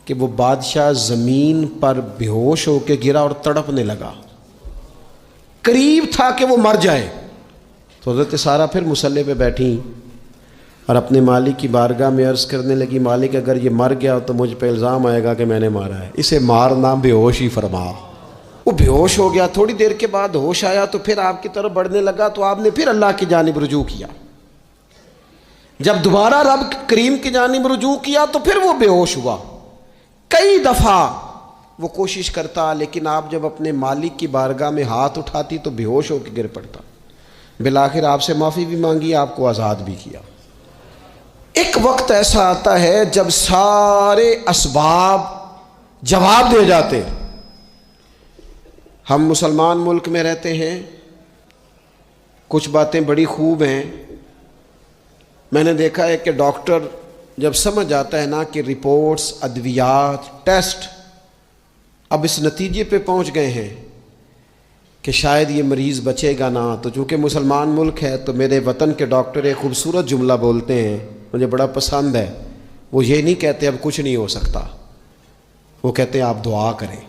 کہ وہ بادشاہ زمین پر بے ہوش ہو کے گرا اور تڑپنے لگا، قریب تھا کہ وہ مر جائے۔ تو حضرت سارہ پھر مصلی پہ بیٹھیں اور اپنے مالک کی بارگاہ میں عرض کرنے لگی، مالک اگر یہ مر گیا تو مجھ پہ الزام آئے گا کہ میں نے مارا ہے، اسے مارنا بے ہوش ہی فرما۔ وہ بے ہوش ہو گیا، تھوڑی دیر کے بعد ہوش آیا تو پھر آپ کی طرف بڑھنے لگا، تو آپ نے پھر اللہ کی جانب رجوع کیا۔ جب دوبارہ رب کریم کی جانب رجوع کیا تو پھر وہ بے ہوش ہوا۔ کئی دفعہ وہ کوشش کرتا، لیکن آپ جب اپنے مالک کی بارگاہ میں ہاتھ اٹھاتی تو بے ہوش ہو کے گر پڑتا۔ بالآخر آپ سے معافی بھی مانگی، آپ کو آزاد بھی کیا۔ ایک وقت ایسا آتا ہے جب سارے اسباب جواب دے جاتے۔ ہم مسلمان ملک میں رہتے ہیں، کچھ باتیں بڑی خوب ہیں۔ میں نے دیکھا ہے کہ ڈاکٹر جب سمجھ آتا ہے نا کہ رپورٹس، ادویات، ٹیسٹ اب اس نتیجے پہ پہنچ گئے ہیں کہ شاید یہ مریض بچے گا نہ، تو چونکہ مسلمان ملک ہے تو میرے وطن کے ڈاکٹر ایک خوبصورت جملہ بولتے ہیں، مجھے بڑا پسند ہے۔ وہ یہ نہیں کہتے اب کچھ نہیں ہو سکتا، وہ کہتے ہیں آپ دعا کریں۔